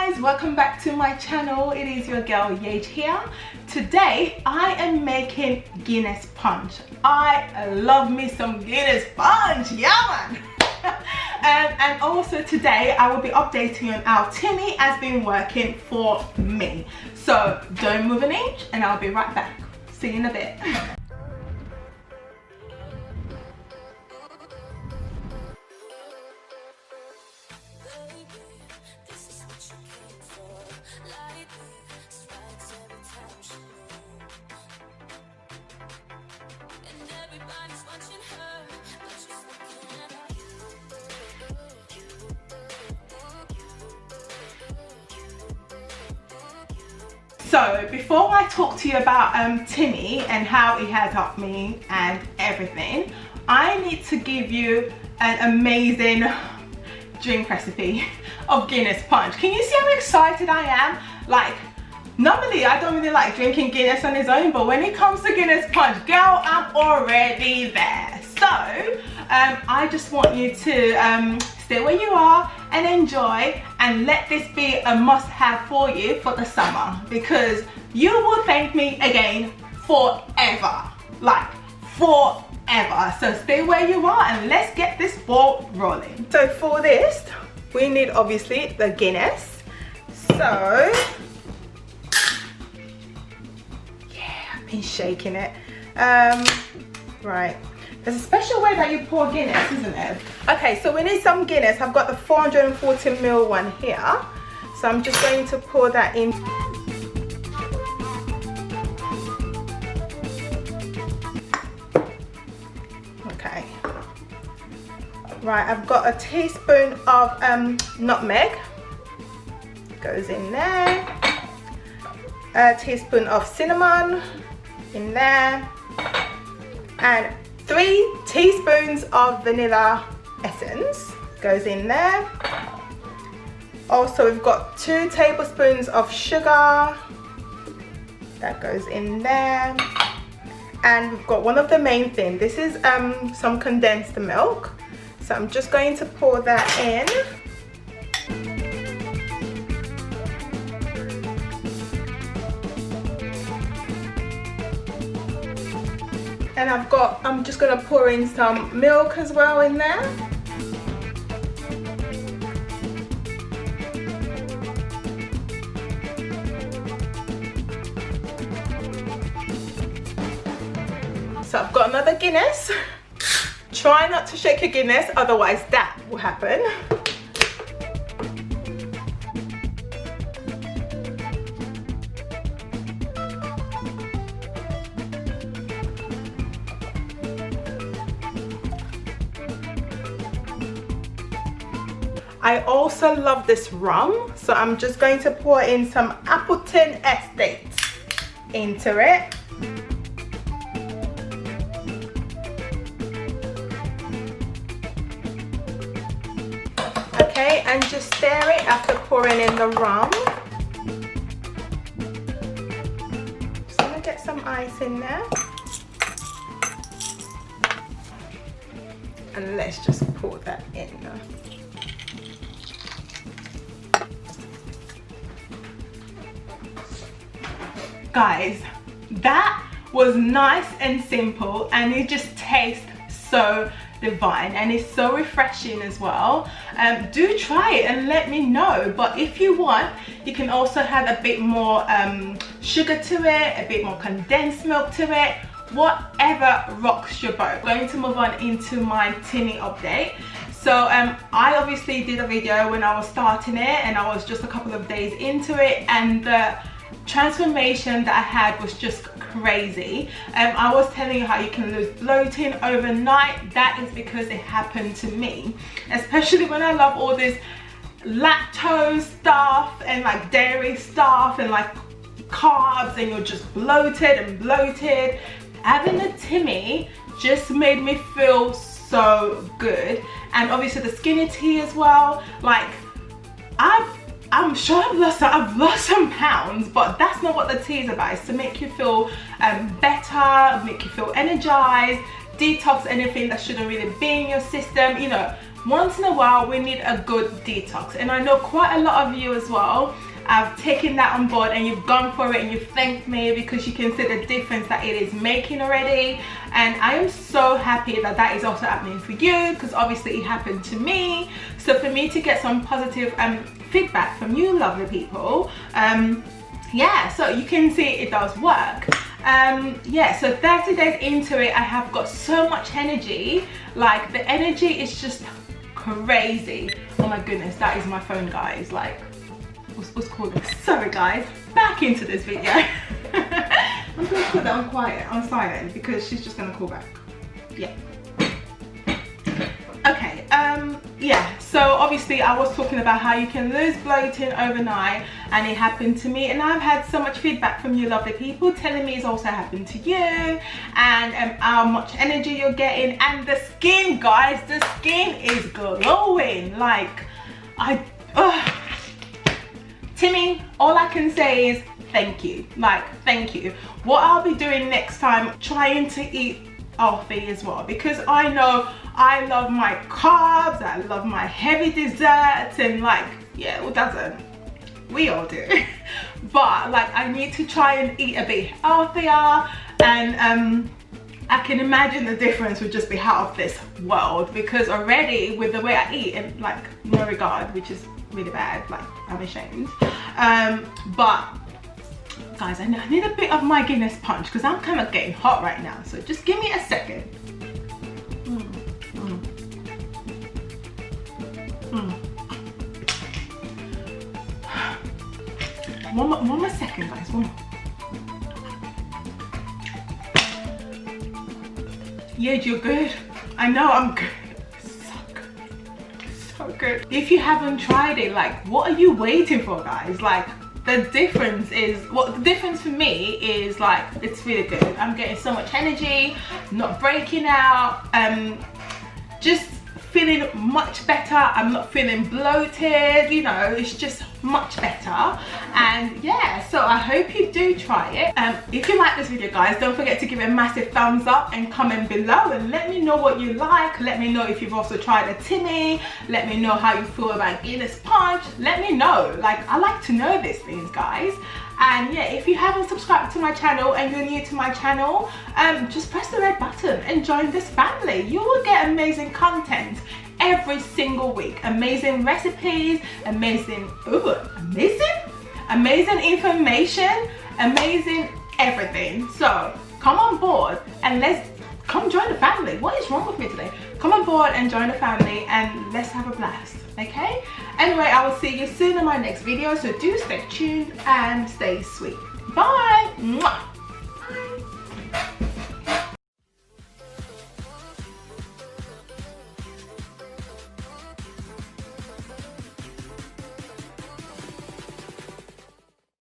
guys, welcome back to my channel. It is your girl Yage here. Today I am making Guinness punch. I love me some Guinness punch, yeah man. And also today I will be updating on how Timmy has been working for me. So don't move an inch and I'll be right back. See you in a bit. So before I talk to you about Timmy and how he has helped me and everything, I need to give you an amazing drink recipe of Guinness punch. Can you see how excited I am? Like, normally I don't really like drinking Guinness on its own, but when it comes to Guinness punch, girl, I'm already there. So I just want you to stay where you are and enjoy, and let this be a must-have for you for the summer, because you will thank me again forever, like forever. So stay where you are and let's get this ball rolling. So for this we need obviously the Guinness. So yeah, I've been shaking it. Right, there's a special way that you pour Guinness, isn't it? Okay, so we need some Guinness. I've got the 440ml one here. So I'm just going to pour that in. Okay. Right, I've got a teaspoon of nutmeg. Goes in there. A teaspoon of cinnamon in there. And 3 teaspoons of vanilla essence goes in there. Also, we've got 2 tablespoons of sugar that goes in there. And we've got one of the main things. This is some condensed milk. So I'm just going to pour that in. And I'm just gonna pour in some milk as well in there. So I've got another Guinness. Try not to shake your Guinness, otherwise that will happen. I also love this rum, so I'm just going to pour in some Appleton Estate into it. Okay, and just stir it after pouring in the rum. Just gonna get some ice in there. And let's just pour that in. Guys, that was nice and simple, and it just tastes so divine, and it's so refreshing as well. Do try it and let me know. But if you want, you can also add a bit more sugar to it, a bit more condensed milk to it, whatever rocks your boat. I'm going to move on into my Timmy update. So I obviously did a video when I was starting it, and I was just a couple of days into it, and the transformation that I had was just crazy. I was telling you how you can lose bloating overnight. That is because it happened to me, especially when I love all this lactose stuff and like dairy stuff and like carbs, and you're just bloated and bloated. Having a Timmy just made me feel so good, and obviously the skinny tea as well. Like I'm sure I've lost some pounds, but that's not what the tea is about. It's to make you feel better, make you feel energized, detox anything that shouldn't really be in your system, you know, once in a while we need a good detox, and I know quite a lot of you as well have taken that on board and you've gone for it and you've thanked me because you can see the difference that it is making already. And I am so happy that that is also happening for you, because obviously it happened to me. So for me to get some positive feedback from you lovely people, yeah, so you can see it does work. Yeah, so 30 days into it, I have got so much energy. Like, the energy is just crazy. Oh my goodness, that is my phone, guys. Like, what's calling? Sorry guys, back into this video. I'm gonna put that on quiet, on silent, because she's just gonna call back. Yeah. Okay, yeah, so obviously I was talking about how you can lose bloating overnight, and it happened to me, and I've had so much feedback from you lovely people telling me it's also happened to you, and how much energy you're getting, and the skin, guys, the skin is glowing. Like, Timmy, all I can say is thank you. Like, thank you. What I'll be doing next time, trying to eat healthy as well, because I know I love my carbs, I love my heavy desserts, and like, yeah, who doesn't? We all do. But like, I need to try and eat a bit healthier, and I can imagine the difference would just be out of this world, because already with the way I eat, and like, no regard, which is really bad, like, I'm ashamed, but guys, I need a bit of my Guinness punch, because I'm kind of getting hot right now, so just give me a second. One more second, guys, one more. Yeah, you're good. I know I'm good. So good. If you haven't tried it, like, what are you waiting for, guys? Like, the difference is, the difference for me is, like, it's really good. I'm getting so much energy, not breaking out, just feeling much better. I'm not feeling bloated, you know, it's just much better. And yeah, so I hope you do try it. If you like this video, guys, don't forget to give it a massive thumbs up and comment below and let me know what you like. Let me know if you've also tried a Timmy. Let me know how you feel about Guinness Punch. Let me know. Like, I like to know these things, guys. And yeah, if you haven't subscribed to my channel and you're new to my channel, just press the red button and join this family. You will get amazing content every single week. Amazing recipes, amazing information, amazing everything. So come on board and let's come join the family. What is wrong with me today? Come on board and join the family and let's have a blast, okay? Anyway, I will see you soon in my next video, so do stay tuned and stay sweet. Bye! Mwah!